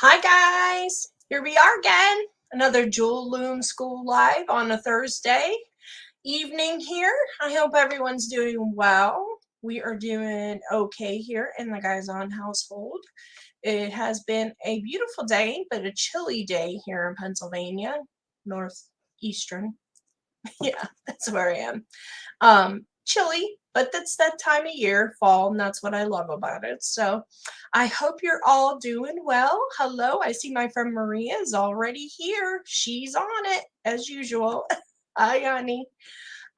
Hi guys, here we are again. Another Jewel Loom School live on a Thursday evening here. I hope everyone's doing well. We are doing okay here in the Giazzon household. It has been a beautiful day, but a chilly day here in Pennsylvania, northeastern. Yeah, that's where I am. Chilly, but that's that time of year, fall, and that's what I love about it. So I hope you're all doing well. Hello, I see my friend Maria is already here. She's on it as usual. Hi, honey.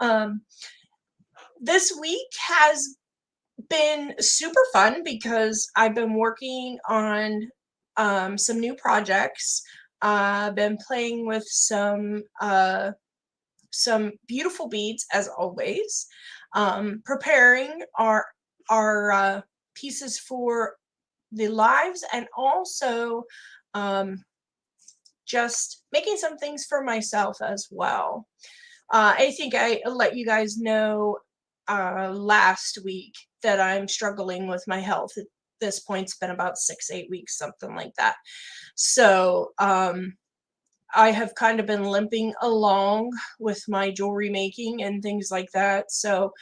Um, this week has been super fun because I've been working on some new projects. I've been playing with some beautiful beads as always, preparing our pieces for the lives, and also just making some things for myself as well. I think I let you guys know last week that I'm struggling with my health. At this point, it's been about 6-8 weeks, something like that. So I have kind of been limping along with my jewelry making and things like that. So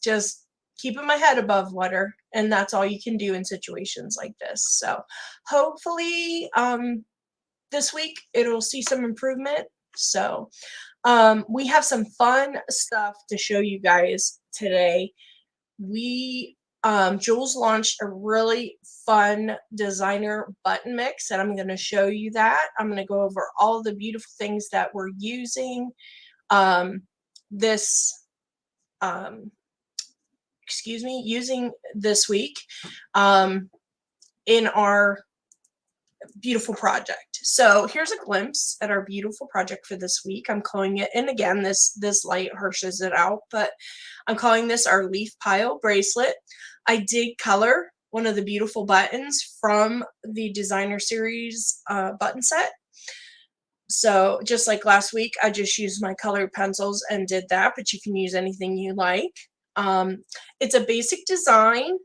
just keeping my head above water, and that's all you can do in situations like this. So hopefully this week it'll see some improvement. So we have some fun stuff to show you guys today. Jules launched a really fun designer button mix, and I'm going to show you that. I'm going to go over all the beautiful things that we're using using this week in our beautiful project. So here's a glimpse at our beautiful project for this week. I'm calling it, and again, this light harshes it out, but I'm calling this our Leaf Pile Bracelet. I did color one of the beautiful buttons from the designer series button set. So just like last week, I just used my colored pencils and did that, but you can use anything you like. It's a basic design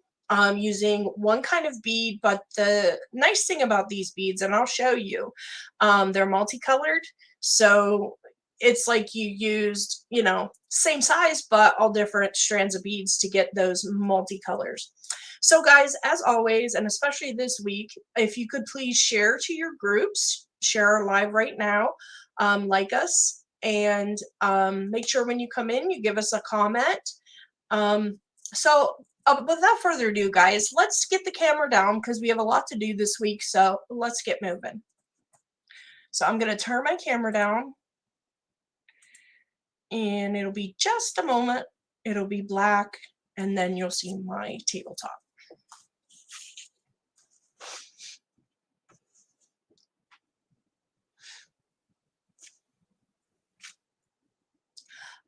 using one kind of bead, but the nice thing about these beads, and I'll show you, they're multicolored. So it's like you used, same size, but all different strands of beads to get those multicolors. So guys, as always, and especially this week, if you could please share to your groups, share our live right now, like us, and make sure when you come in, you give us a comment. Without further ado, guys, let's get the camera down because we have a lot to do this week, so let's get moving. So I'm going to turn my camera down, and it'll be just a moment. It'll be black, and then you'll see my tabletop.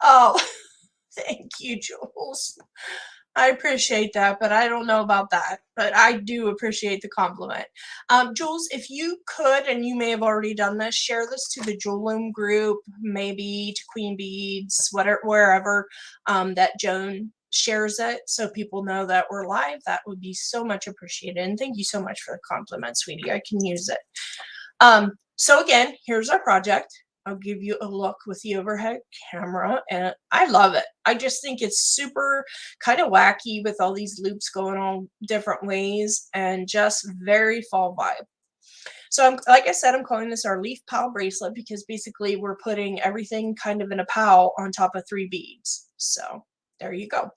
Oh, thank you, Jules. I appreciate that, but I don't know about that. But I do appreciate the compliment. Jules, if you could, and you may have already done this, share this to the Jewel Loom group, maybe to Queen Beads, wherever that Joan shares it, so people know that we're live. That would be so much appreciated. And thank you so much for the compliment, sweetie. I can use it. So again, here's our project. I'll give you a look with the overhead camera, and I love it. I just think it's super kind of wacky with all these loops going on different ways, and just very fall vibe. So like I said, I'm calling this our Leaf Pile Bracelet because basically we're putting everything kind of in a pile on top of 3 beads. So there you go.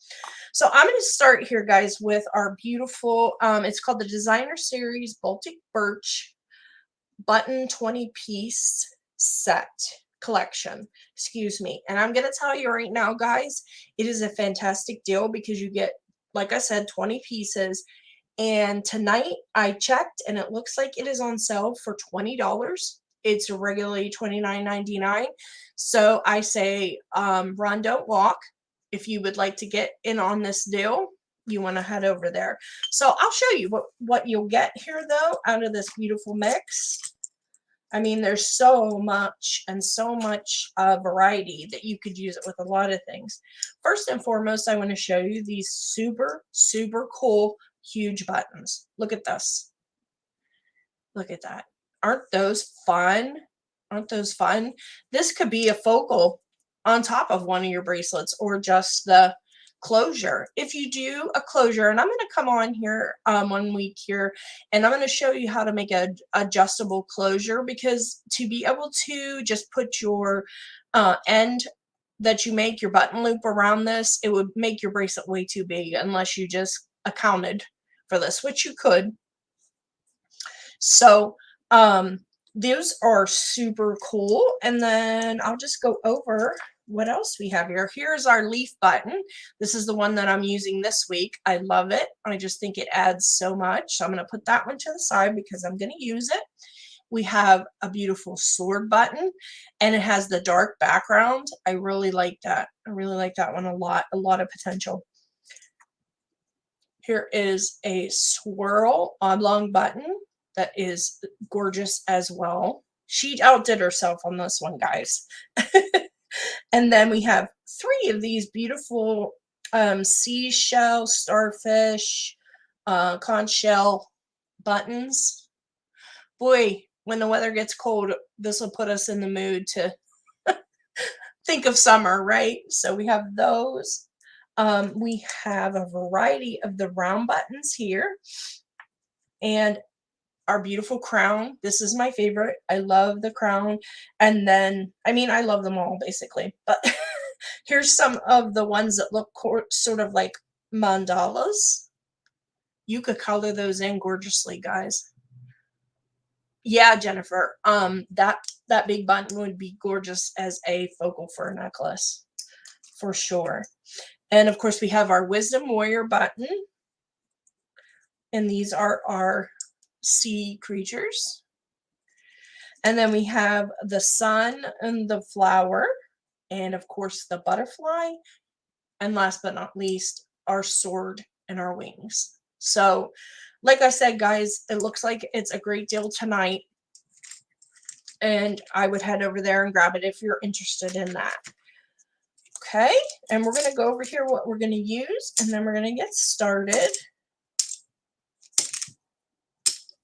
So I'm going to start here, guys, with our beautiful, it's called the Designer Series Baltic Birch Button 20-piece set collection, excuse me. And I'm gonna tell you right now, guys, it is a fantastic deal because you get, like I said, 20 pieces. And tonight I checked and it looks like it is on sale for $20. It's regularly $29.99. So I say run, don't walk. If you would like to get in on this deal, you want to head over there. So I'll show you what you'll get here though out of this beautiful mix. I mean, there's so much variety that you could use it with a lot of things. First and foremost, I want to show you these super, super cool, huge buttons. Look at this. Look at that. Aren't those fun? Aren't those fun? This could be a focal on top of one of your bracelets or just the closure. If you do a closure, and I'm going to come on here 1 week here, and I'm going to show you how to make a adjustable closure, because to be able to just put your end that you make your button loop around this, it would make your bracelet way too big unless you just accounted for this, which you could. So those are super cool. And then I'll just go over what else we have here. Here's our leaf button. This is the one that I'm using this week. I love it. I just think it adds so much. So I'm going to put that one to the side because I'm going to use it. We have a beautiful sword button, and it has the dark background. I really like that. I really like that one a lot of potential. Here is a swirl oblong button that is gorgeous as well. She outdid herself on this one, guys. And then we have 3 of these beautiful seashell, starfish, conch shell buttons. Boy, when the weather gets cold, this will put us in the mood to think of summer, right? So we have those. We have a variety of the round buttons here. And our beautiful crown. This is my favorite. I love the crown. And then, I mean, I love them all basically, but here's some of the ones that look sort of like mandalas. You could color those in gorgeously, guys. Yeah, Jennifer, that big button would be gorgeous as a focal for a necklace, for sure. And of course we have our Wisdom Warrior button. And these are our sea creatures. And then we have the sun and the flower, and of course the butterfly, and last but not least our sword and our wings. So like I said, guys, it looks like it's a great deal tonight, and I would head over there and grab it if you're interested in that. Okay, and we're going to go over here what we're going to use, and then we're going to get started.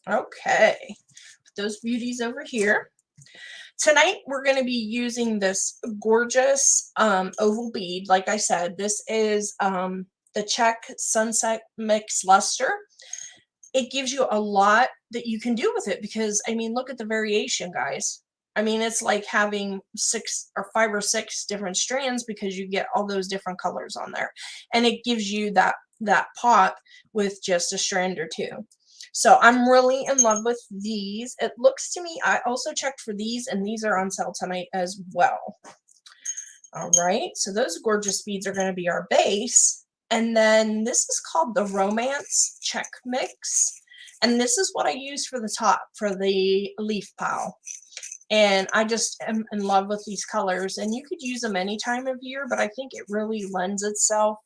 Okay, put those beauties over here. Tonight we're going to be using this gorgeous oval bead. Like I said, this is the Czech Sunset Mix Luster. It gives you a lot that you can do with it because, I mean, look at the variation, guys. I mean, it's like having 5 or 6 different strands because you get all those different colors on there. And it gives you that pot with just a strand or 2. So I'm really in love with these. It looks to me, I also checked for these, and these are on sale tonight as well. All right, so those gorgeous beads are going to be our base. And then this is called the Romance Czech Mix. And this is what I use for the top, for the leaf pile. And I just am in love with these colors. And you could use them any time of year, but I think it really lends itself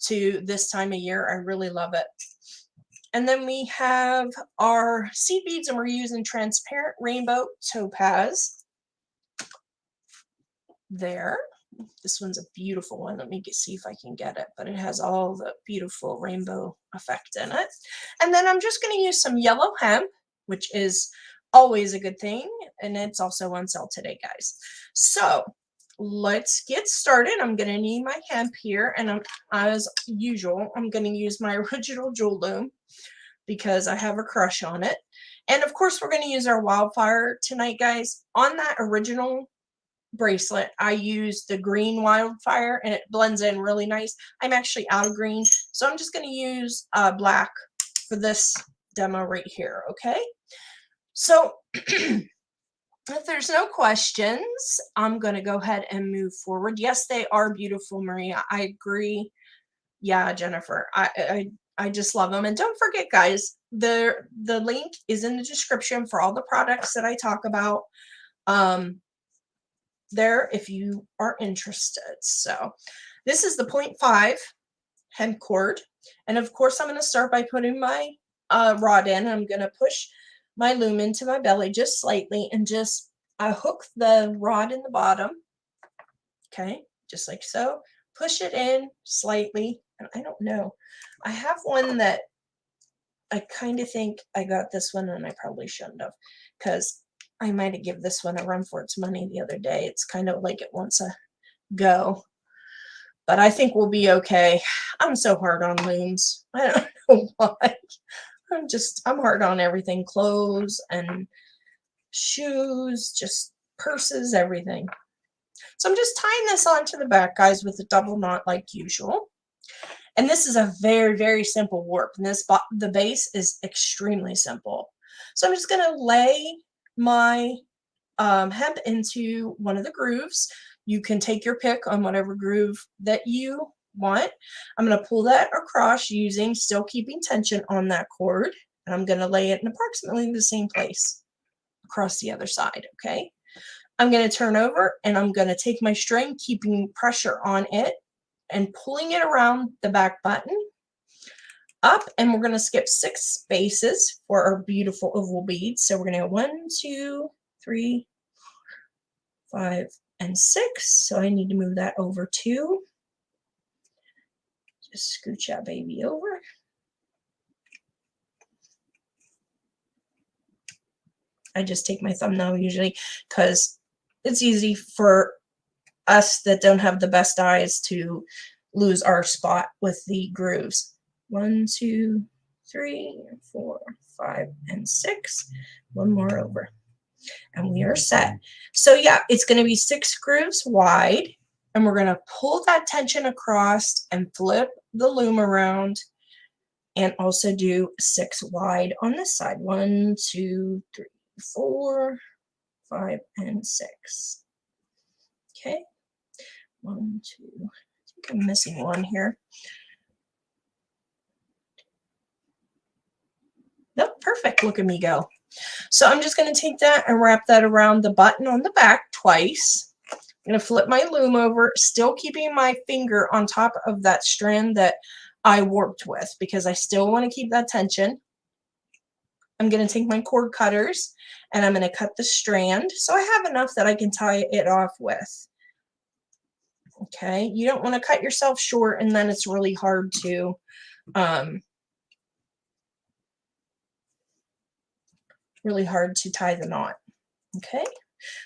to this time of year. I really love it. And then we have our seed beads, and we're using transparent rainbow topaz. There. This one's a beautiful one. Let me see if I can get it, but it has all the beautiful rainbow effect in it. And then I'm just going to use some yellow hemp, which is always a good thing, and it's also on sale today, guys. So let's get started. I'm going to need my hemp here, and as usual, I'm going to use my original Jewel Loom because I have a crush on it. And of course, we're going to use our wildfire tonight, guys. On that original bracelet, I used the green wildfire, and it blends in really nice. I'm actually out of green, so I'm just going to use black for this demo right here, okay? So if there's no questions, I'm going to go ahead and move forward. Yes, they are beautiful, Maria. I agree. Yeah, Jennifer, I just love them. And don't forget, guys, the link is in the description for all the products that I talk about there if you are interested. So this is the 0.5 hemp cord. And of course, I'm going to start by putting my rod in. I'm going to push my loom into my belly just slightly and just hook the rod in the bottom. Okay, just like so. Push it in slightly. And I don't know. I have one that I kind of think I got this one and I probably shouldn't have, because I might have given this one a run for its money the other day. It's kind of like it wants a go. But I think we'll be okay. I'm so hard on looms. I don't know why. I'm hard on everything. Clothes and shoes, just purses, everything. So I'm just tying this onto the back, guys, with a double knot like usual. And this is a very, very simple warp. And the base is extremely simple. So I'm just going to lay my hemp into one of the grooves. You can take your pick on whatever groove that you want. I'm going to pull that across using still keeping tension on that cord. And I'm going to lay it in approximately the same place across the other side, okay? I'm going to turn over and I'm going to take my string, keeping pressure on it and pulling it around the back button up, and we're going to skip 6 spaces for our beautiful oval beads. So we're going to go 1, 2, 3, 5, and 6. So I need to move that over 2. Just scooch that baby over. I just take my thumbnail usually because it's easy for us that don't have the best eyes to lose our spot with the grooves. 1, 2, 3, 4, 5, and 6. One more over. And we are set. So yeah, it's going to be 6 grooves wide. And we're going to pull that tension across and flip the loom around. And also do 6 wide on this side. 1, 2, 3, 4, 5, and 6. Okay. 1, 2. I think I'm missing one here. Nope, perfect. Look at me go. So I'm just going to take that and wrap that around the button on the back twice. I'm going to flip my loom over, still keeping my finger on top of that strand that I warped with because I still want to keep that tension. I'm going to take my cord cutters and I'm going to cut the strand so I have enough that I can tie it off with. Okay, you don't want to cut yourself short and then it's really hard to tie the knot. Okay,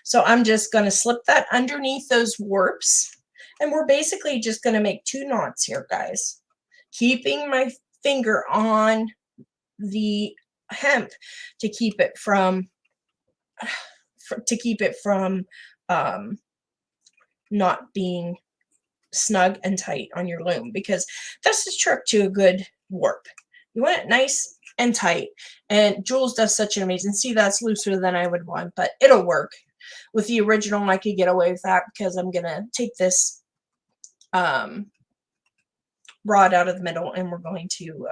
so I'm just going to slip that underneath those warps, and we're basically just going to make 2 knots here, guys, keeping my finger on the hemp to keep it from not being snug and tight on your loom, because that's the trick to a good warp. You want it nice and tight, and Jules does such an amazing, see, that's looser than I would want, but it'll work. With the original I could get away with that because I'm gonna take this rod out of the middle and we're going to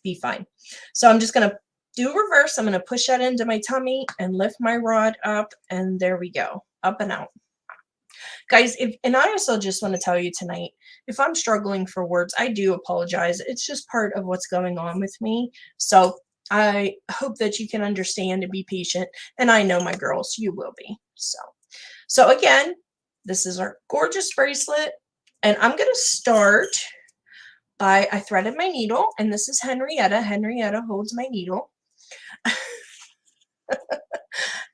be fine. So I'm just gonna do a reverse. I'm gonna push that into my tummy and lift my rod up, and there we go, up and out. Guys, and I also just want to tell you tonight, if I'm struggling for words, I do apologize. It's just part of what's going on with me. So I hope that you can understand and be patient. And I know, my girls, you will be. So again, this is our gorgeous bracelet. And I'm going to start by, I threaded my needle. And this is Henrietta. Henrietta holds my needle.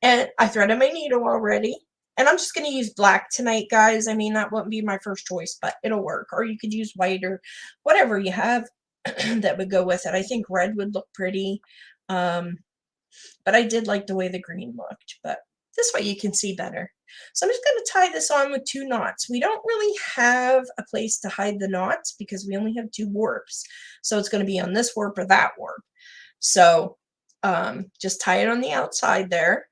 And I threaded my needle already. And I'm just going to use black tonight, guys. I mean, that wouldn't be my first choice, but it'll work. Or you could use white or whatever you have that would go with it. I think red would look pretty. But I did like the way the green looked. But this way you can see better. So I'm just going to tie this on with 2 knots. We don't really have a place to hide the knots because we only have 2 warps. So it's going to be on this warp or that warp. So just tie it on the outside there.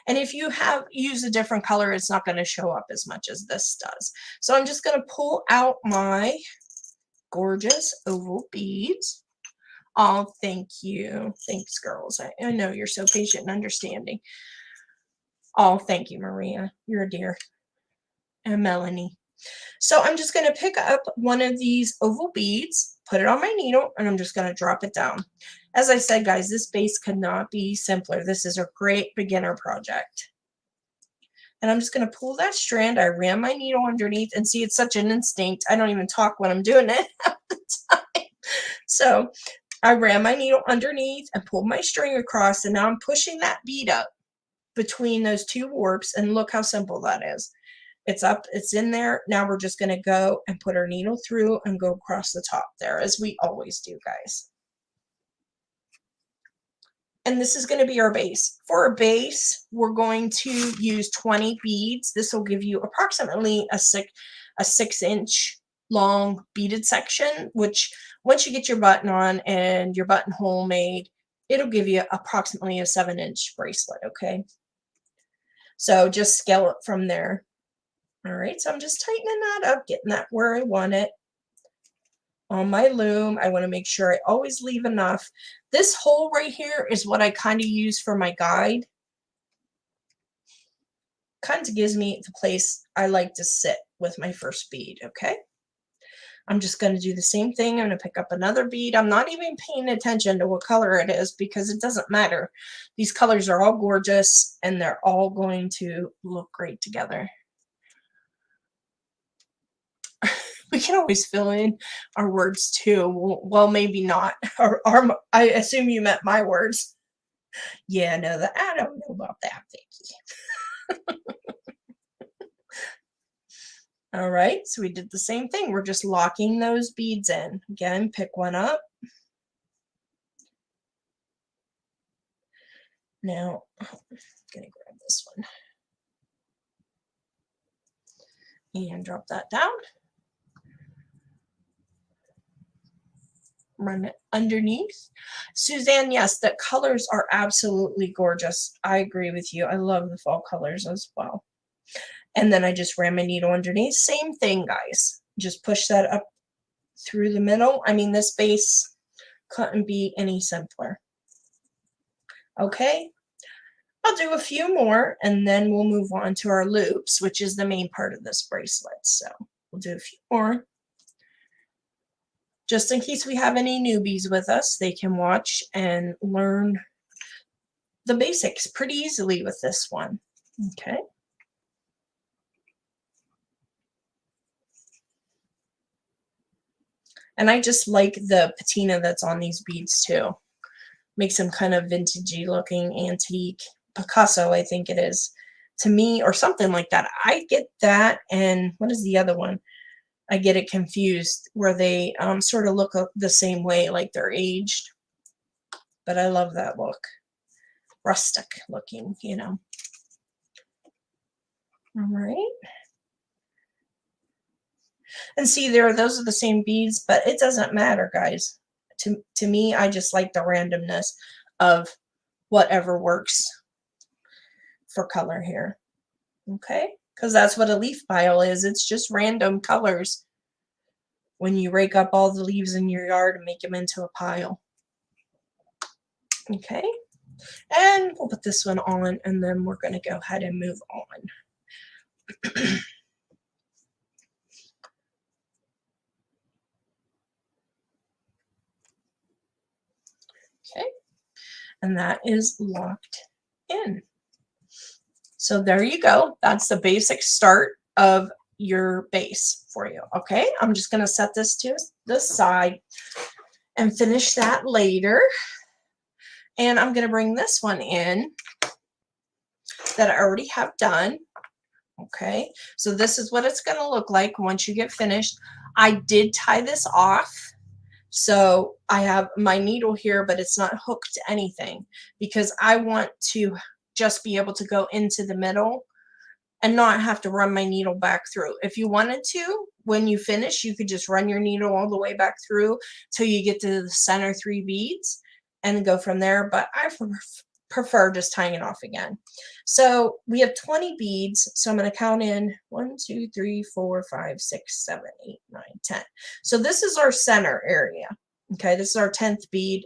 And if you use a different color, it's not going to show up as much as this does. So I'm just going to pull out my gorgeous oval beads. Oh, thank you. Thanks, girls. I know you're so patient and understanding. Oh, thank you, Maria. You're a dear. And Melanie. So I'm just going to pick up one of these oval beads, put it on my needle, and I'm just going to drop it down. As I said, guys, this base could not be simpler. This is a great beginner project. And I'm just going to pull that strand. I ran my needle underneath, and see, it's such an instinct. I don't even talk when I'm doing it half the time. So I ran my needle underneath and pulled my string across, and now I'm pushing that bead up between those two warps, and look how simple that is. It's up, it's in there. Now we're just going to go and put our needle through and go across the top there, as we always do, guys. And this is going to be our base. For a base, we're going to use 20 beads. This will give you approximately a 6-inch long beaded section, which once you get your button on and your buttonhole made, it'll give you approximately a 7-inch bracelet, okay? So just scale it from there. All right, so I'm just tightening that up, getting that where I want it. On my loom, I want to make sure I always leave enough. This hole right here is what I kind of use for my guide. Kind of gives me the place I like to sit with my first bead, okay? I'm just going to do the same thing. I'm going to pick up another bead. I'm not even paying attention to what color it is because it doesn't matter. These colors are all gorgeous and they're all going to look great together. We can always fill in our words too. Well, maybe not. I assume you meant my words. Yeah, no, I don't know about that, Vicky. All right, so we did the same thing. We're just locking those beads in. Again, pick one up. Now, I'm going to grab this one and drop that down. Run it underneath. Suzanne, yes, the colors are absolutely gorgeous. I agree with you. I love the fall colors as well. And then I just ran my needle underneath. Same thing, guys. Just push that up through the middle. I mean, this base couldn't be any simpler. Okay, I'll do a few more and then we'll move on to our loops, which is the main part of this bracelet. So we'll do a few more. Just in case we have any newbies with us, they can watch and learn the basics pretty easily with this one. Okay. And I just like the patina that's on these beads too. Makes them kind of vintagey looking, antique. Picasso, I think it is, to me, or something like that. I get that, and what is the other one? I get it confused, where they sort of look the same way, like they're aged. But I love that look. Rustic looking, you know. All right. And see there, those are the same beads, but it doesn't matter, guys. To me, I just like the randomness of whatever works for color here. Okay? Because that's what a leaf pile is. It's just random colors when you rake up all the leaves in your yard and make them into a pile. Okay? And we'll put this one on, and then we're going to go ahead and move on. Okay, and that is locked in. So there you go. That's the basic start of your base for you. Okay, I'm just going to set this to the side and finish that later. And I'm going to bring this one in that I already have done. Okay, so this is what it's going to look like once you get finished. I did tie this off. So I have my needle here, but it's not hooked to anything because I want to just be able to go into the middle and not have to run my needle back through. If you wanted to, when you finish, you could just run your needle all the way back through till you get to the center 3 beads and go from there. But I prefer just tying it off again. So we have 20 beads. So I'm going to count in 1, 2, 3, 4, 5, 6, 7, 8, 9, 10. So this is our center area. Okay, this is our 10th bead.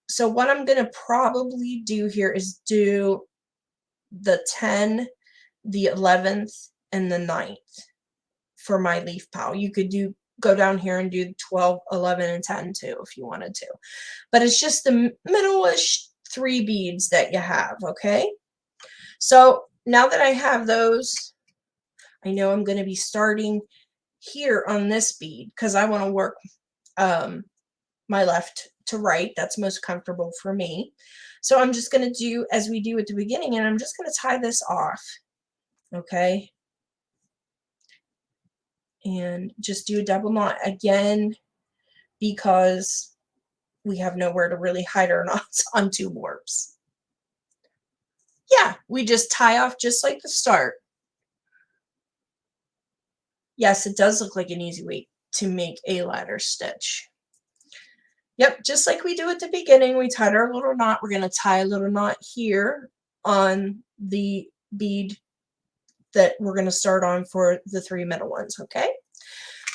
So what I'm going to probably do here is do the 10, the 11th, and the 9th for my leaf pile. You could go down here and do 12, 11, and 10 too if you wanted to. But it's just the middle-ish 3 beads that you have, okay? So now that I have those, I know I'm going to be starting here on this bead because I want to work my left to right. That's most comfortable for me. So I'm just going to do as we do at the beginning, and I'm just going to tie this off. Okay. And just do a double knot again, because we have nowhere to really hide our knots on 2 warps. Yeah, we just tie off just like the start. Yes, it does look like an easy way to make a ladder stitch. Yep, just like we do at the beginning, we tied our little knot. We're going to tie a little knot here on the bead that we're going to start on for the 3 middle ones, okay?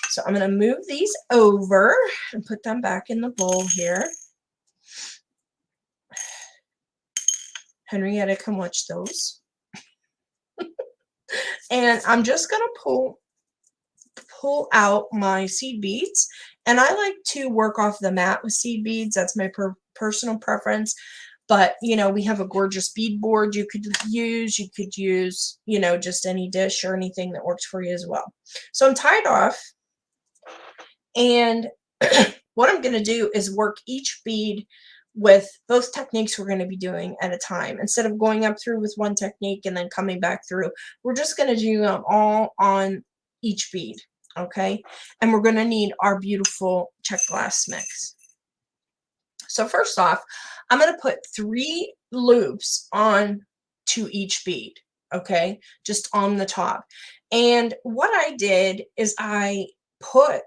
So I'm going to move these over and put them back in the bowl here. Henrietta, come watch those. And I'm just going to pull out my seed beads. And I like to work off the mat with seed beads. That's my personal preference. But, you know, we have a gorgeous bead board you could use. You could use, you know, just any dish or anything that works for you as well. So I'm tied off. And what I'm going to do is work each bead with both techniques we're going to be doing at a time. Instead of going up through with one technique and then coming back through, we're just going to do them all on each bead, okay? And we're going to need our beautiful check glass mix. So first off, I'm going to put 3 loops on to each bead, okay? Just on the top. And what I did is I put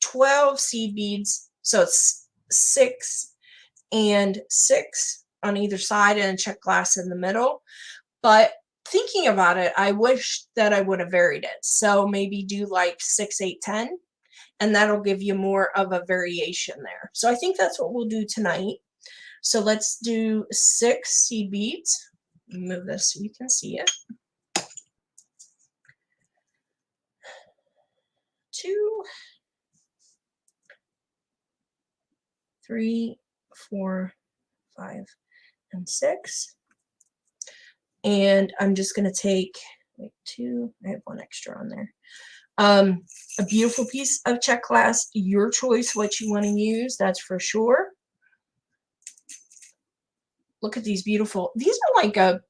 12 seed beads, so it's 6 and 6 on either side and a check glass in the middle. But thinking about it, I wish that I would have varied it. So maybe do like 6, 8, 10, and that'll give you more of a variation there. So I think that's what we'll do tonight. So let's do 6 seed beads. Move this so you can see it. 2, 3, 4, 5, and 6. And I'm just going to take 2, I have 1 extra on there. A beautiful piece of check glass, your choice what you want to use, that's for sure. Look at these beautiful, these are like a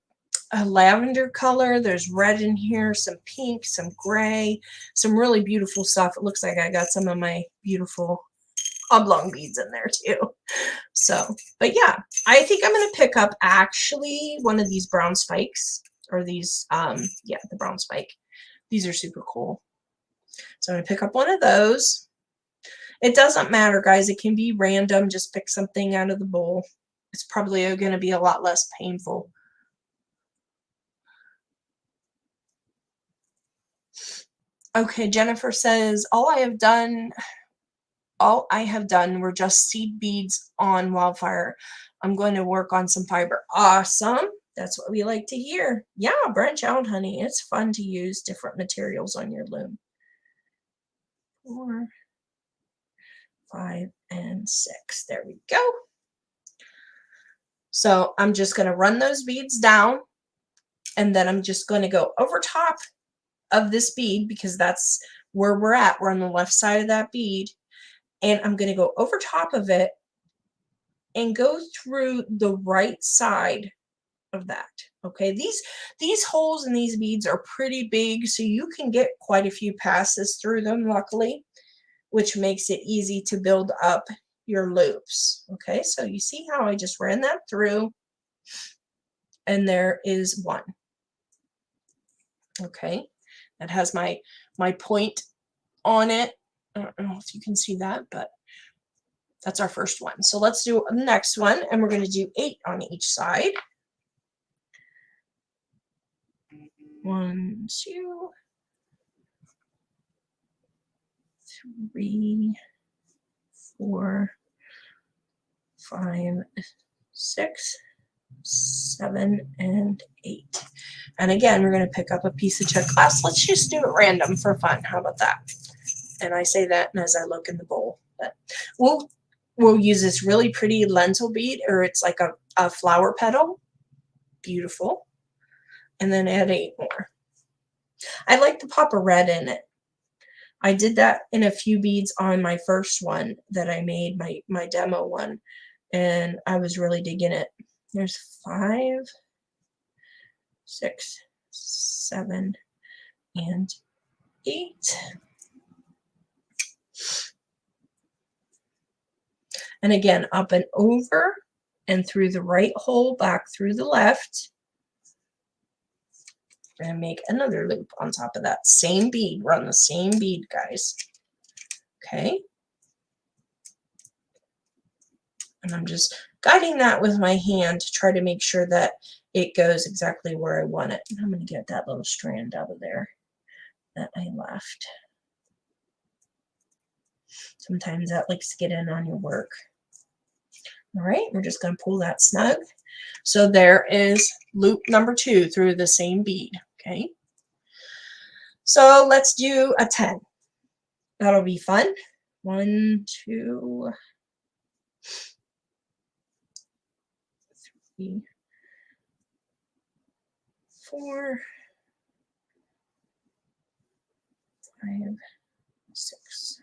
lavender color. There's red in here, some pink, some gray, some really beautiful stuff. It looks like I got some of my beautiful oblong beads in there too. So, but yeah, I think I'm going to pick up actually one of these brown spikes, or these, yeah, the brown spike. These are super cool. So I'm going to pick up one of those. It doesn't matter, guys. It can be random. Just pick something out of the bowl. It's probably going to be a lot less painful. Okay, Jennifer says, all I have done were just seed beads on Wildfire. I'm going to work on some fiber. Awesome. That's what we like to hear. Yeah, branch out, honey. It's fun to use different materials on your loom. 4, 5, and 6. There we go. So I'm just going to run those beads down, and then I'm just going to go over top of this bead, because that's where we're at. We're on the left side of that bead. And I'm going to go over top of it and go through the right side of that. Okay, these holes in these beads are pretty big, so you can get quite a few passes through them, luckily, which makes it easy to build up your loops. Okay, so you see how I just ran that through, and there is 1. Okay, that has my point on it. I don't know if you can see that, but that's our first one. So let's do the next one, and we're going to do 8 on each side. 1, 2, 3, 4, 5, 6, 7, and 8. And again, we're going to pick up a piece of check glass. Let's just do it random for fun. How about that? And I say that as I look in the bowl. But we'll use this really pretty lentil bead, or it's like a flower petal. Beautiful. And then add 8 more. I like to pop a red in it. I did that in a few beads on my first one that I made, my demo one, and I was really digging it. There's 5, 6, 7, and 8. And again, up and over and through the right hole, back through the left. We're going to make another loop on top of that same bead. Run the same bead, guys. Okay. And I'm just guiding that with my hand to try to make sure that it goes exactly where I want it. And I'm going to get that little strand out of there that I left. Sometimes that likes to get in on your work. All right, we're just going to pull that snug. So there is loop number 2 through the same bead. Okay. So let's do a 10. That'll be fun. 1, 2, 3, 4, 5, 6,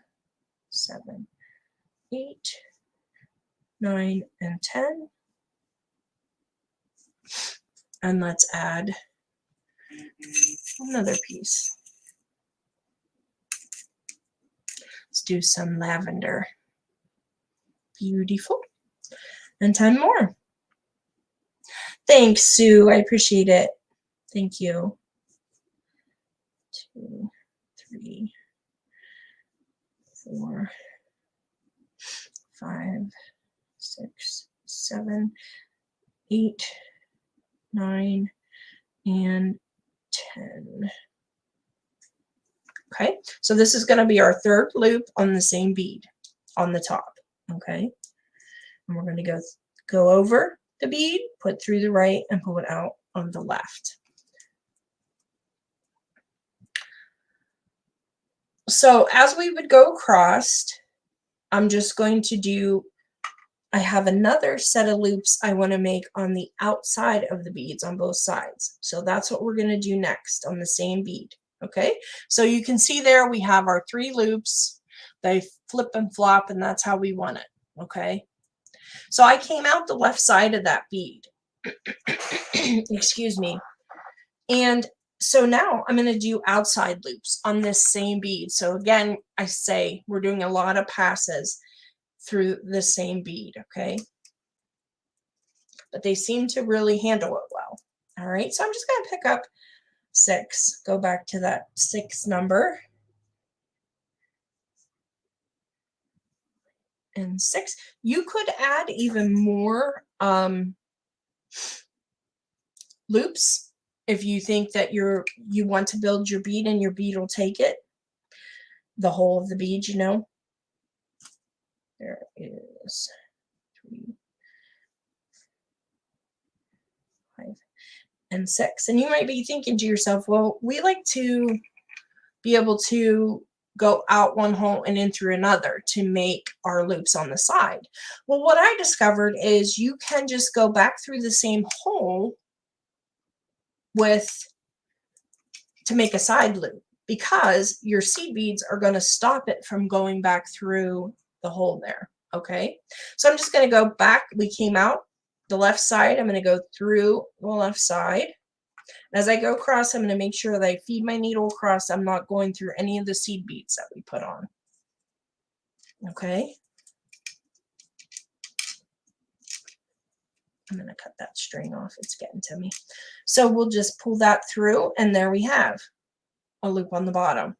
7, 8, 9, and 10. And let's add another piece. Let's do some lavender. Beautiful. And 10 more. Thanks, Sue. I appreciate it. Thank you. 2, 3, 4, 5, 6, 7, 8, 9, and 10. Okay, so this is going to be our 3rd loop on the same bead on the top. Okay, and we're going to go over the bead, put through the right, and pull it out on the left. So as we would go across, I'm just going to do, I have another set of loops I want to make on the outside of the beads on both sides. So that's what we're going to do next on the same bead. Okay, so you can see there we have our 3 loops. They flip and flop, and that's how we want it. Okay, so I came out the left side of that bead. Excuse me. And so now I'm going to do outside loops on this same bead. So again, I say we're doing a lot of passes through the same bead. Okay, but they seem to really handle it well. All right, so I'm just going to pick up 6, go back to that 6 number, and 6. You could add even more loops if you think that you want to build your bead and your bead will take it, the whole of the bead, you know. There is 3, 5, and 6. And you might be thinking to yourself, well, we like to be able to go out one hole and in through another to make our loops on the side. Well, what I discovered is you can just go back through the same hole to make a side loop, because your seed beads are going to stop it from going back through the hole there. Okay, so I'm just going to go back. We came out the left side. I'm going to go through the left side. As I go across, I'm going to make sure that I feed my needle across. I'm not going through any of the seed beads that we put on. Okay. I'm going to cut that string off. It's getting to me. So we'll just pull that through, and there we have a loop on the bottom.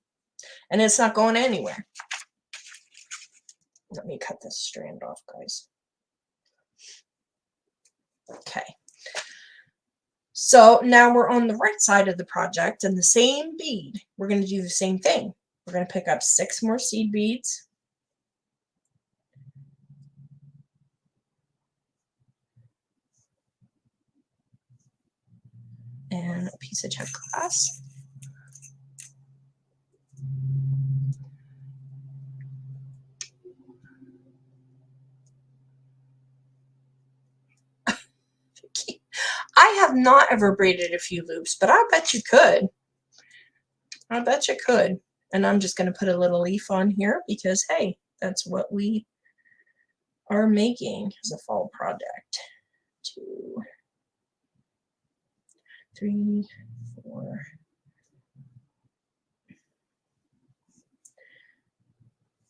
And it's not going anywhere. Let me cut this strand off, guys. Okay. So now we're on the right side of the project, and the same bead, we're going to do the same thing. We're going to pick up 6 more seed beads. And a piece of Czech glass. I have not ever braided a few loops, but I bet you could. I bet you could. And I'm just going to put a little leaf on here because, hey, that's what we are making as a fall project. 2, 3, 4,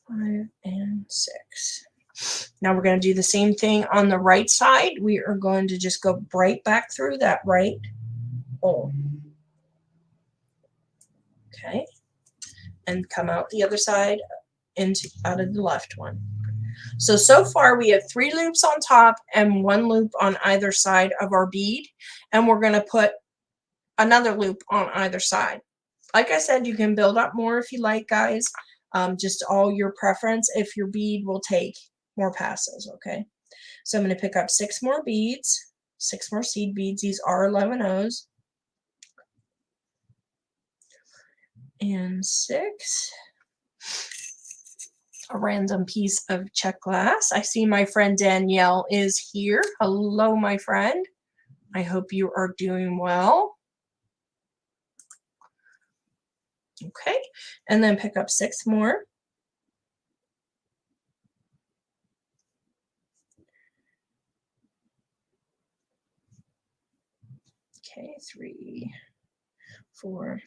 5, and 6. Now we're going to do the same thing on the right side. We are going to just go right back through that right hole. Okay. And come out the other side out of the left one. So far we have 3 loops on top and 1 loop on either side of our bead. And we're going to put another loop on either side. Like I said, you can build up more if you like, guys. Just all your preference if your bead will take more passes, okay? So I'm going to pick up 6 more beads, 6 more seed beads. These are 11 O's. And 6. A random piece of Czech glass. I see my friend Danielle is here. Hello, my friend. I hope you are doing well. Okay, and then pick up 6 more. Okay, 3, 4,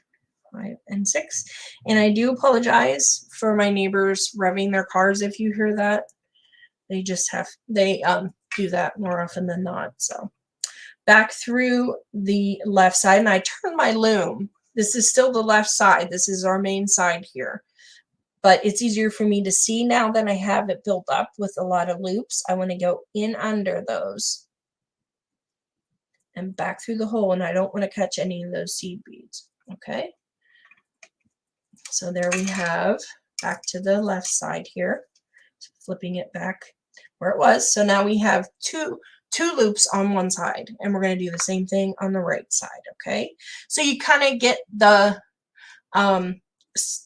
5, and 6. And I do apologize for my neighbors revving their cars if you hear that. They just do that more often than not. So back through the left side, and I turn my loom. This is still the left side. This is our main side here. But it's easier for me to see now that I have it built up with a lot of loops. I want to go in under those and back through the hole, and I don't want to catch any of those seed beads. Okay. So there we have back to the left side here. So flipping it back where it was. So now we have two loops on one side, and we're going to do the same thing on the right side. Okay. So you kind of get the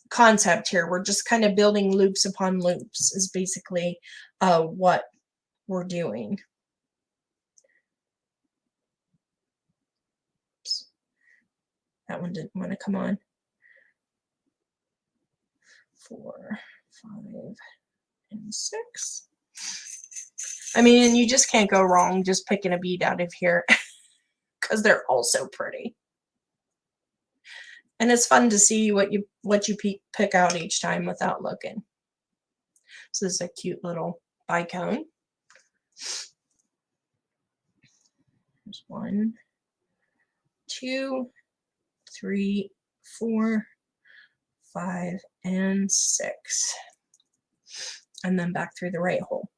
concept here. We're just kind of building loops upon loops is basically what we're doing. Oops. That one didn't want to come on. 4, 5, and 6. I mean, you just can't go wrong just picking a bead out of here because they're all so pretty. And it's fun to see what you pick out each time without looking. So this is a cute little bicone. There's 1, 2, 3, 4, 5, and 6. And then back through the right hole.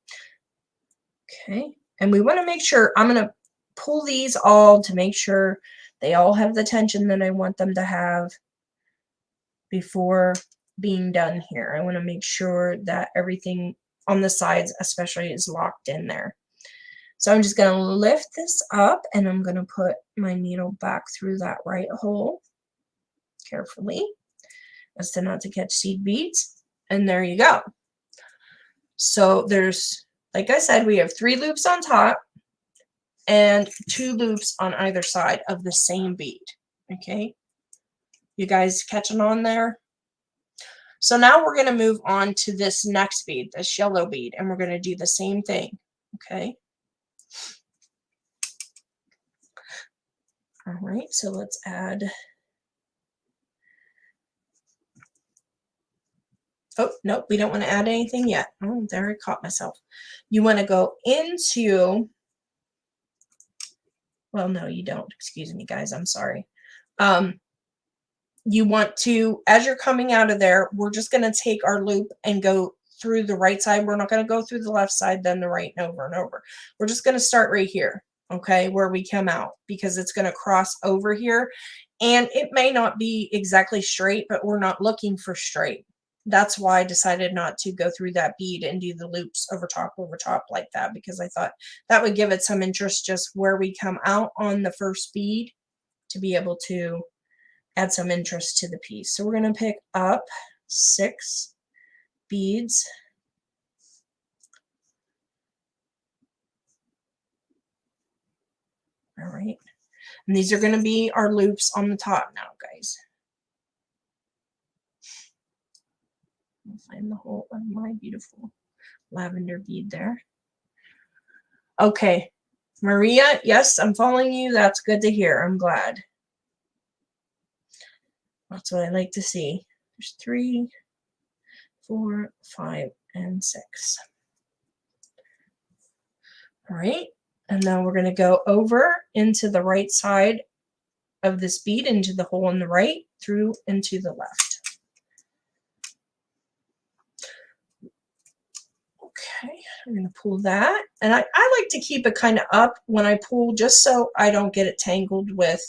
Okay, and we want to make sure, I'm going to pull these all to make sure they all have the tension that I want them to have before being done here. I want to make sure that everything on the sides especially is locked in there. So I'm just going to lift this up, and I'm going to put my needle back through that right hole carefully as to not to catch seed beads. And there you go. So there's, like I said, we have 3 loops on top and 2 loops on either side of the same bead. Okay, you guys catching on there? So now we're going to move on to this next bead, this yellow bead, and we're going to do the same thing. Okay. All right, so let's add. Oh, nope, we don't want to add anything yet. Oh, there I caught myself. You want to go into, well, no, you don't. Excuse me, guys. I'm sorry. You want to, as you're coming out of there, we're just going to take our loop and go through the right side. We're not going to go through the left side, then the right, and over. We're just going to start right here, okay, where we come out, because it's going to cross over here. And it may not be exactly straight, but we're not looking for straight. That's why I decided not to go through that bead and do the loops over top like that, because I thought that would give it some interest just where we come out on the first bead to be able to add some interest to the piece. So we're going to pick up 6 beads. All right. And these are going to be our loops on the top now, guys. I'll find the hole of my beautiful lavender bead there. Okay, Maria, yes, I'm following you. That's good to hear. I'm glad. That's what I like to see. There's 3, 4, 5, and 6. All right, and now we're going to go over into the right side of this bead, into the hole on the right, through into the left. Okay, I'm going to pull that, and I like to keep it kind of up when I pull, just so I don't get it tangled with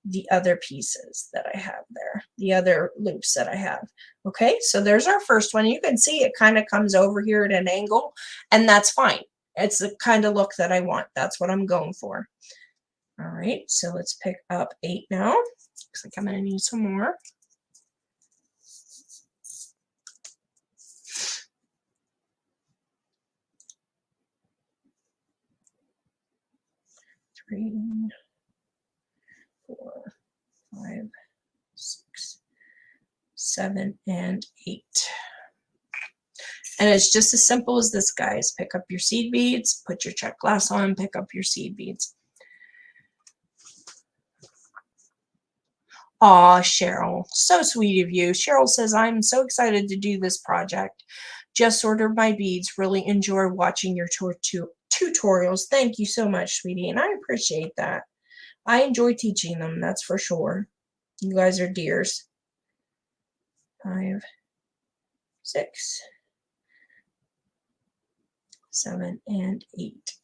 the other pieces that I have there, the other loops that I have. Okay, so there's our first one. You can see it kind of comes over here at an angle, and that's fine. It's the kind of look that I want. That's what I'm going for. All right, so let's pick up 8 now. Looks like I'm going to need some more. 3, 4, 5, 6, 7, and 8. And it's just as simple as this, guys. Pick up your seed beads, put your check glass on, pick up your seed beads. Aw, Cheryl, so sweet of you. Cheryl says, I'm so excited to do this project. Just ordered my beads. Really enjoy watching your tutorials. Thank you so much, sweetie, and I appreciate that. I enjoy teaching them, that's for sure. You guys are dears. 5, 6, 7, and 8.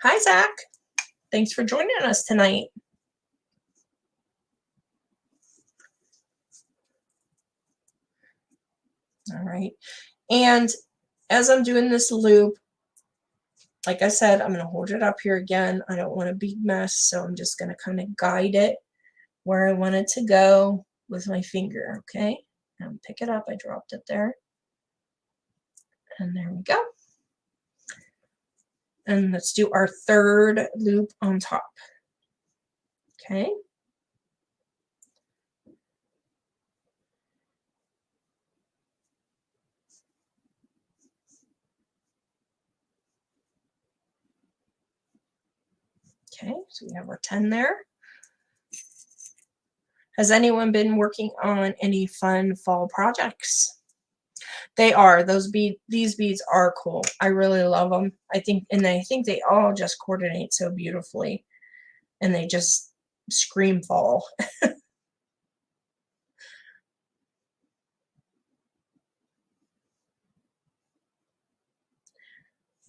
Hi, Zach. Thanks for joining us tonight. All right. And as I'm doing this loop, like I said, I'm going to hold it up here again. I don't want a big mess, so I'm just going to kind of guide it where I want it to go with my finger, okay? And pick it up. I dropped it there. And there we go. And let's do our third loop on top. Okay. Okay, so we have our 10 there. Has anyone been working on any fun fall projects? They are. These beads are cool. I really love them. I think they all just coordinate so beautifully, and they just scream fall.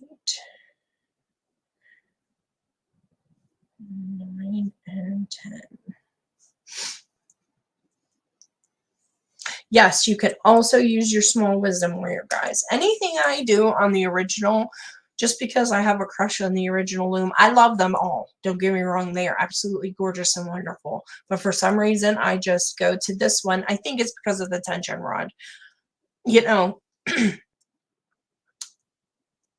Eight, 9, and 10. Yes, you can also use your small wisdom warrior, guys. Anything I do on the original, just because I have a crush on the original loom, I love them all. Don't get me wrong, they are absolutely gorgeous and wonderful. But for some reason, I just go to this one. I think it's because of the tension rod. You know,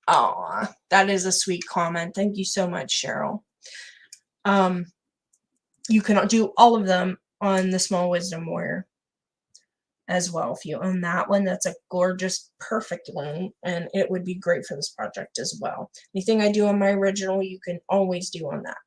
aw, that is a sweet comment. Thank you so much, Cheryl. You can do all of them on the small wisdom warrior as well. If you own that one, that's a gorgeous, perfect loom, and it would be great for this project as well. Anything I do on my original, you can always do on that.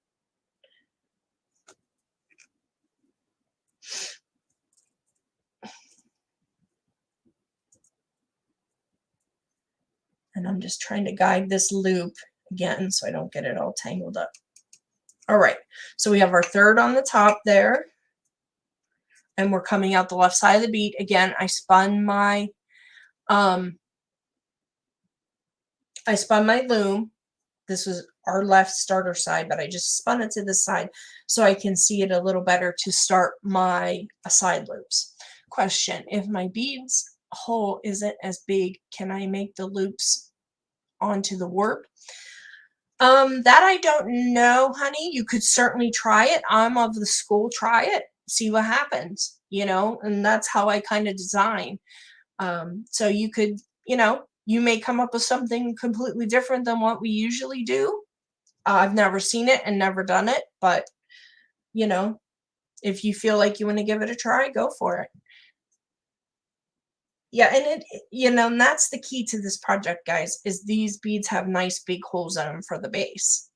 And I'm just trying to guide this loop again so I don't get it all tangled up. All right, so we have our third on the top there, and we're coming out the left side of the bead. Again, I spun my loom. This was our left starter side, but I just spun it to the side so I can see it a little better to start my side loops. Question: if my beads hole isn't as big, can I make the loops onto the warp? That I don't know, honey. You could certainly try it. I'm of the school, try it, see what happens, you know, and that's how I kind of design. So you could, you know, you may come up with something completely different than what we usually do. I've never seen it and never done it, but, you know, if you feel like you want to give it a try, go for it. Yeah, and and that's the key to this project, guys, is these beads have nice big holes in them for the base.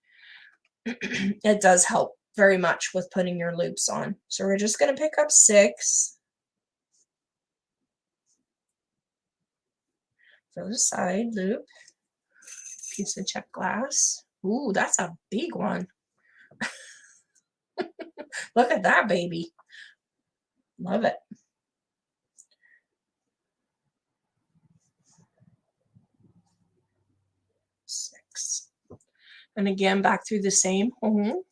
It does help very much with putting your loops on. So we're just going to pick up 6. For the side loop, piece of check glass. Ooh, that's a big one. Look at that baby. Love it. Six. And again, back through the same hole.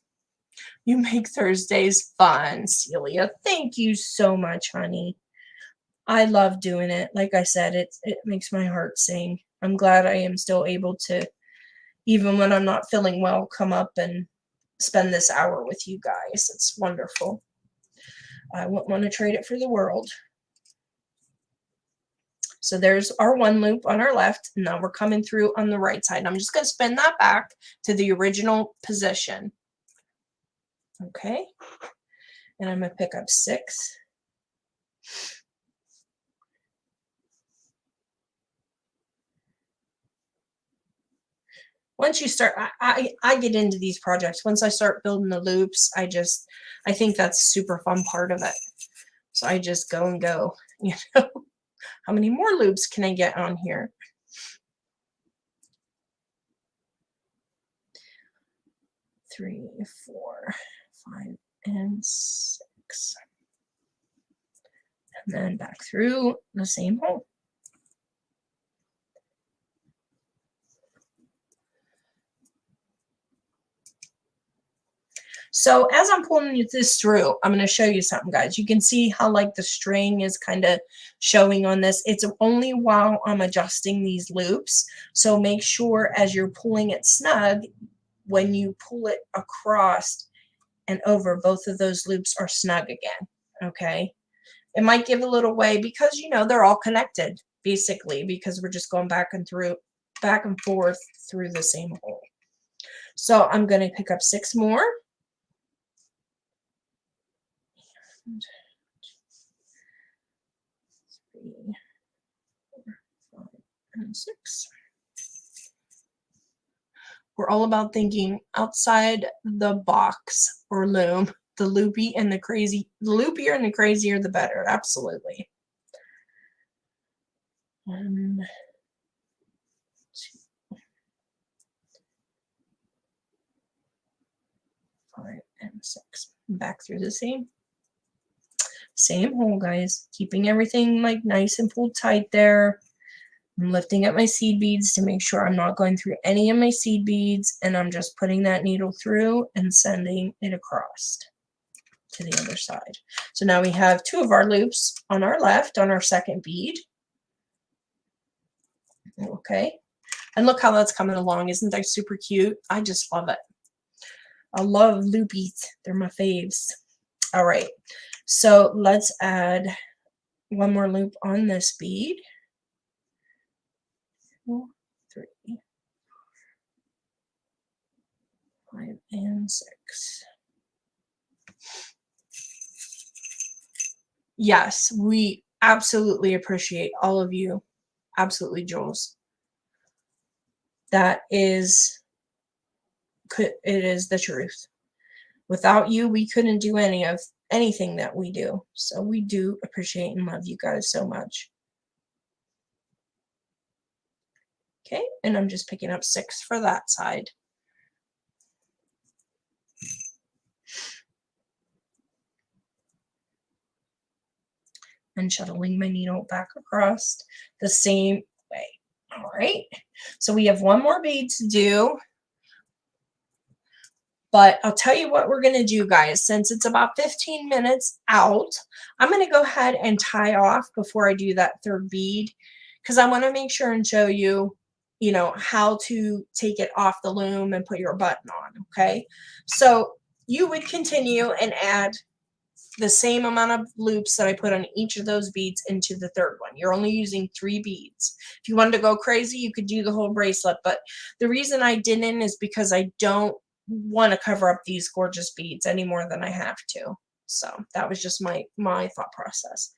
You make Thursdays fun, Celia. Thank you so much, honey. I love doing it. Like I said, it makes my heart sing. I'm glad I am still able to, even when I'm not feeling well, come up and spend this hour with you guys. It's wonderful. I wouldn't want to trade it for the world. So there's our one loop on our left. And now we're coming through on the right side. I'm just going to spin that back to the original position. Okay. And I'm going to pick up 6. Once you start, I get into these projects. Once I start building the loops, I think that's super fun part of it. So I just go and go, How many more loops can I get on here? 3, 4, 5, and 6. And then back through the same hole. So as I'm pulling this through, I'm going to show you something, guys. You can see how like the string is kind of showing on this. It's only while I'm adjusting these loops. So make sure as you're pulling it snug, when you pull it across and over, both of those loops are snug again. Okay. It might give a little way because, they're all connected basically, because we're just going back and forth through the same hole. So I'm going to pick up 6 more. 3, 4, 5, and 6. We're all about thinking outside the box or loom. The loopier and the crazier, the better. Absolutely. 1, 2, 5, and 6. Back through the same hole, guys. Keeping everything like nice and pulled tight there. I'm lifting up my seed beads to make sure I'm not going through any of my seed beads, and I'm just putting that needle through and sending it across to the other side. So now we have 2 of our loops on our left on our second bead. Okay. And look how that's coming along. Isn't that super cute? I just love it. I love loopies. They're my faves. All right. So let's add one more loop on this bead. 2, 3, 5, and 6. Yes, we absolutely appreciate all of you. Absolutely, Jules. It is the truth. Without you, we couldn't do anything that we do. So we do appreciate and love you guys so much. Okay, and I'm just picking up 6 for that side. And shuttling my needle back across the same way. All right, so we have one more bead to do. But I'll tell you what we're going to do, guys. Since it's about 15 minutes out, I'm going to go ahead and tie off before I do that third bead, because I want to make sure and show you, how to take it off the loom and put your button on, okay? So you would continue and add the same amount of loops that I put on each of those beads into the third one. You're only using 3 beads. If you wanted to go crazy, you could do the whole bracelet, but the reason I didn't is because I don't want to cover up these gorgeous beads any more than I have to. So that was just my thought process.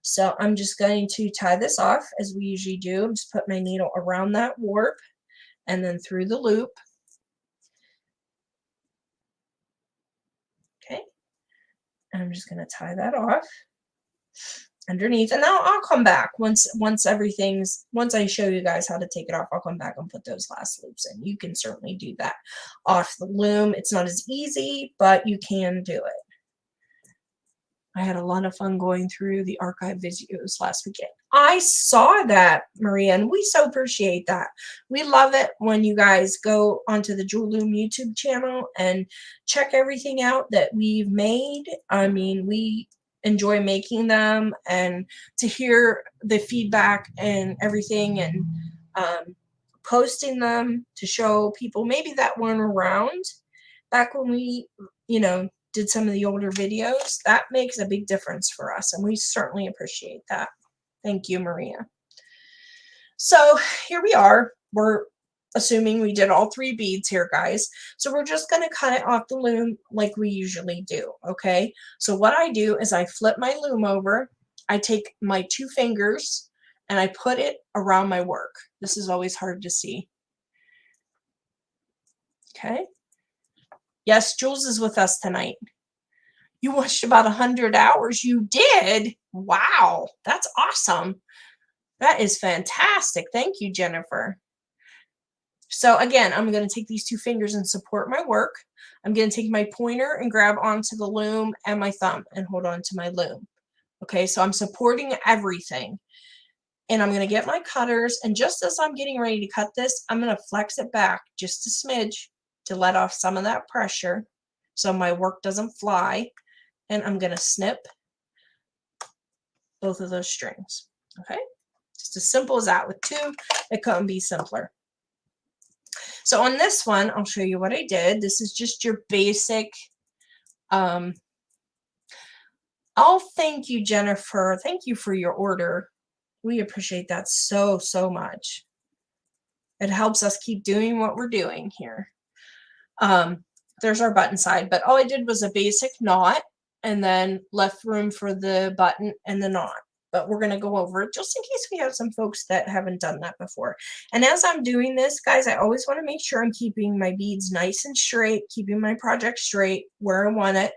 So I'm just going to tie this off as we usually do. Just put my needle around that warp and then through the loop. Okay. And I'm just going to tie that off underneath, and now I'll come back once I show you guys how to take it off. I'll come back and put those last loops in. You can certainly do that off the loom. It's not as easy, but you can do it. I had a lot of fun going through the archive videos last weekend. I saw that, Maria, and we so appreciate that. We love it when you guys go onto the Jewel Loom YouTube channel and check everything out that we've made. I mean, we enjoy making them, and to hear the feedback and everything, and posting them to show people maybe that weren't around back when we, did some of the older videos. That makes a big difference for us, and we certainly appreciate that. Thank you, Maria. So here we are. We're assuming we did all 3 beads here, guys. So we're just going to cut it off the loom like we usually do, okay? So what I do is I flip my loom over. I take my 2 fingers and I put it around my work. This is always hard to see. Okay. Yes, Jules is with us tonight. You watched about 100 hours. You did? Wow, that's awesome. That is fantastic. Thank you, Jennifer. So again, I'm going to take these 2 fingers and support my work. I'm going to take my pointer and grab onto the loom and my thumb and hold on to my loom. Okay, so I'm supporting everything. And I'm going to get my cutters, and just as I'm getting ready to cut this, I'm going to flex it back just a smidge to let off some of that pressure so my work doesn't fly. And I'm going to snip both of those strings. Okay, just as simple as that. With 2, it couldn't be simpler. So on this one, I'll show you what I did. This is just your basic. Oh, thank you, Jennifer. Thank you for your order. We appreciate that so, so much. It helps us keep doing what we're doing here. There's our button side, but all I did was a basic knot and then left room for the button and the knot. But we're going to go over it just in case we have some folks that haven't done that before. And as I'm doing this, guys, I always want to make sure I'm keeping my beads nice and straight, keeping my project straight where I want it.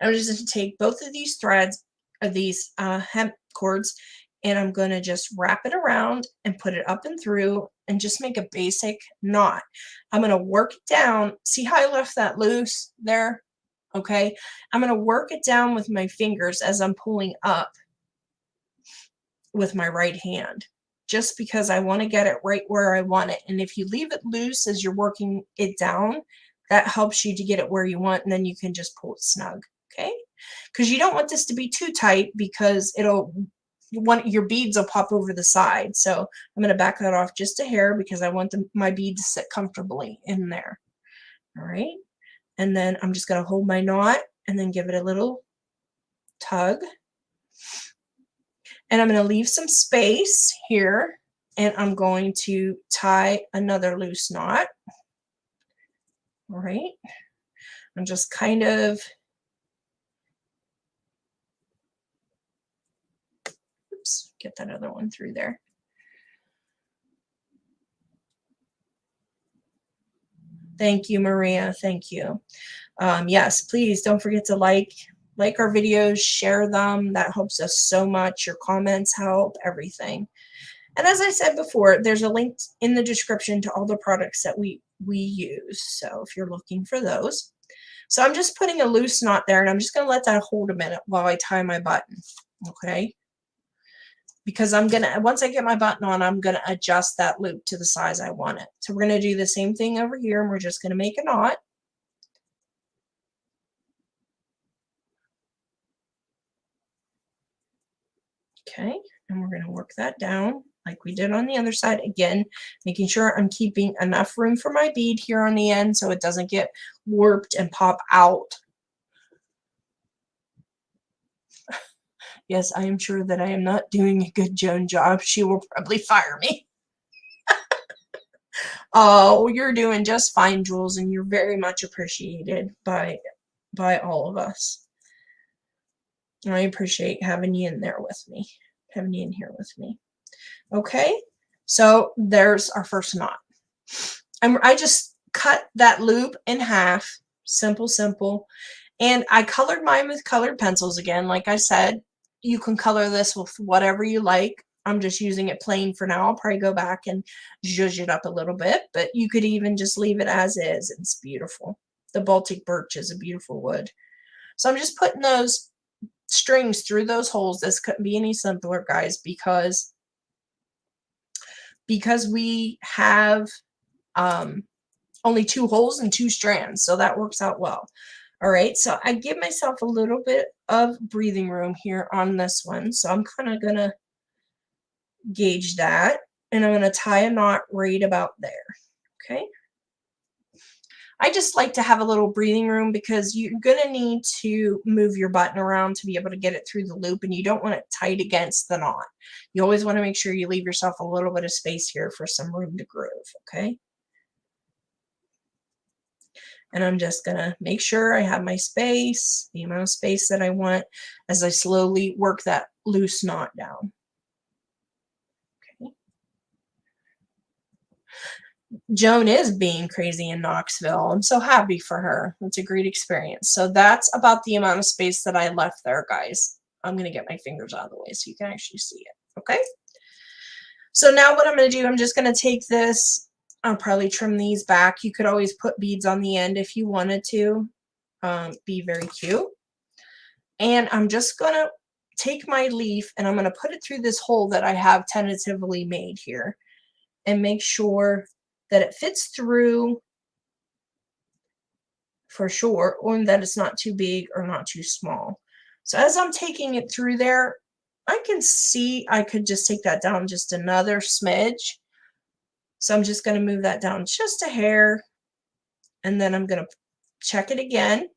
I'm just going to take both of these threads, these hemp cords, and I'm going to just wrap it around and put it up and through and just make a basic knot. I'm going to work it down. See how I left that loose there? Okay. I'm going to work it down with my fingers as I'm pulling up with my right hand, just because I want to get it right where I want it. And if you leave it loose as you're working it down, that helps you to get it where you want, and then you can just pull it snug. Okay, because you don't want this to be too tight, because your beads will pop over the side. So I'm going to back that off just a hair because I want my bead to sit comfortably in there. All right, and then I'm just going to hold my knot and then give it a little tug, and I'm going to leave some space here, and I'm going to tie another loose knot. All right, I'm just kind of get that other one through there. Thank you, Maria. Thank you. Yes, please don't forget to like our videos, share them. That helps us so much. Your comments help, everything. And as I said before, there's a link in the description to all the products that we use. So if you're looking for those. So I'm just putting a loose knot there, and I'm just going to let that hold a minute while I tie my button. Okay. Because once I get my button on, I'm going to adjust that loop to the size I want it. So we're going to do the same thing over here, and we're just going to make a knot. Okay, and we're going to work that down like we did on the other side. Again, making sure I'm keeping enough room for my bead here on the end so it doesn't get warped and pop out. Yes, I am sure that I am not doing a good Joan job. She will probably fire me. Oh, you're doing just fine, Jules, and you're very much appreciated by all of us. I appreciate having you in there with me, having you in here with me. Okay, so there's our first knot. I just cut that loop in half, simple, simple. And I colored mine with colored pencils again. Like I said, you can color this with whatever you like. I'm just using it plain for now. I'll probably go back and zhuzh it up a little bit, but you could even just leave it as is. It's beautiful. The Baltic birch is a beautiful wood. So I'm just putting those strings through those holes. This couldn't be any simpler, guys, because we have only 2 holes and 2 strands, so that works out well. All right, so I give myself a little bit of breathing room here on this one, so I'm kind of gonna gauge that, and I'm gonna tie a knot right about there. Okay, I just like to have a little breathing room because you're gonna need to move your button around to be able to get it through the loop, and you don't want it tight against the knot. You always want to make sure you leave yourself a little bit of space here for some room to groove. Okay, and I'm just gonna make sure I have my space, the amount of space that I want, as I slowly work that loose knot down. Okay. Joan is being crazy in Knoxville. I'm so happy for her. It's a great experience. So that's about the amount of space that I left there, guys. I'm gonna get my fingers out of the way so you can actually see it. Okay. So now what I'm gonna do, I'm just gonna take this. I'll probably trim these back. You could always put beads on the end if you wanted to. Be very cute. And I'm just going to take my leaf and I'm going to put it through this hole that I have tentatively made here and make sure that it fits through for sure, or that it's not too big or not too small. So as I'm taking it through there, I can see I could just take that down just another smidge. So I'm just going to move that down just a hair, and then I'm going to check it again,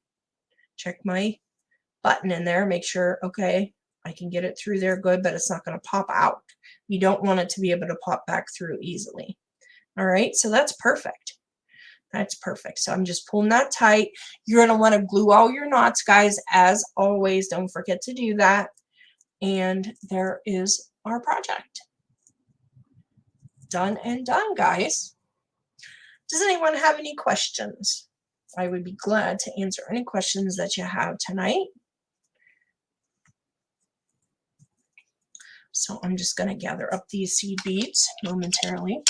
check my button in there, make sure, okay, I can get it through there good, but it's not going to pop out. You don't want it to be able to pop back through easily. All right, so that's perfect. That's perfect. So I'm just pulling that tight. You're going to want to glue all your knots, guys, as always. Don't forget to do that. And there is our project. Done and done, guys. Does anyone have any questions? I would be glad to answer any questions that you have tonight. So I'm just going to gather up these seed beads momentarily.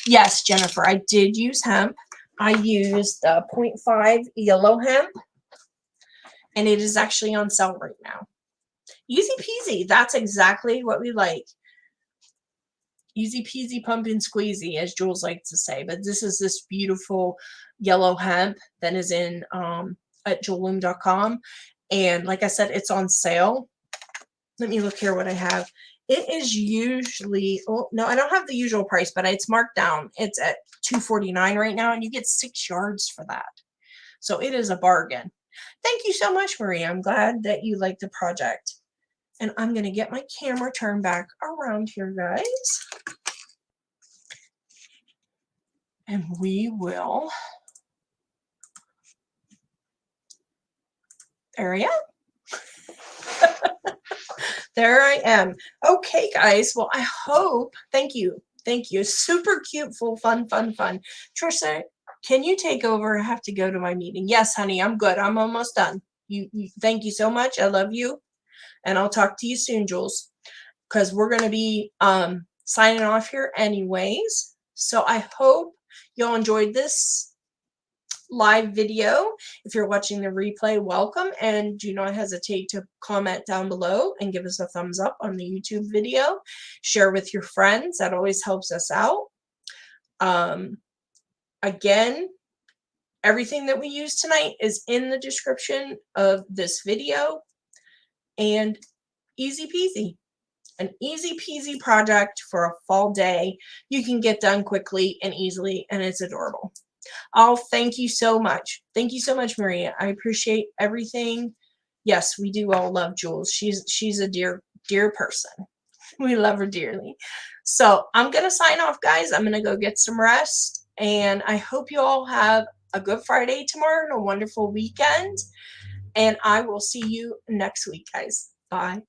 Yes, Jennifer, I did use hemp. I used the 0.5 yellow hemp, and it is actually on sale right now. Easy peasy. That's exactly what we like. Easy peasy pumpkin squeezy, as Jules likes to say. But this is this beautiful yellow hemp that is in at jewelloom.com. And like I said, it's on sale. Let me look here what I have. It is usually, oh no, I don't have the usual price, but it's marked down. It's at $2.49 right now, and you get 6 yards for that. So it is a bargain. Thank you so much, Maria. I'm glad that you like the project. And I'm going to get my camera turned back around here, guys. And we will. There I am. There I am. Okay, guys. Well, I hope. Thank you. Thank you. Super cute, full, fun. Tricia, can you take over? I have to go to my meeting. Yes, honey, I'm good. I'm almost done. You thank you so much. I love you. And I'll talk to you soon, Jules, because we're going to be signing off here anyways. So I hope y'all enjoyed this live video. If you're watching the replay, welcome, and do not hesitate to comment down below and give us a thumbs up on the YouTube video. Share with your friends. That always helps us out. Again, everything that we use tonight is in the description of this video. And easy peasy. An easy peasy project for a fall day. You can get done quickly and easily, and it's adorable. Oh, thank you so much. Thank you so much, Maria. I appreciate everything. Yes, we do all love Jules. She's a dear person. We love her dearly. So I'm going to sign off, guys. I'm going to go get some rest, and I hope you all have a good Friday tomorrow and a wonderful weekend, and I will see you next week, guys. Bye.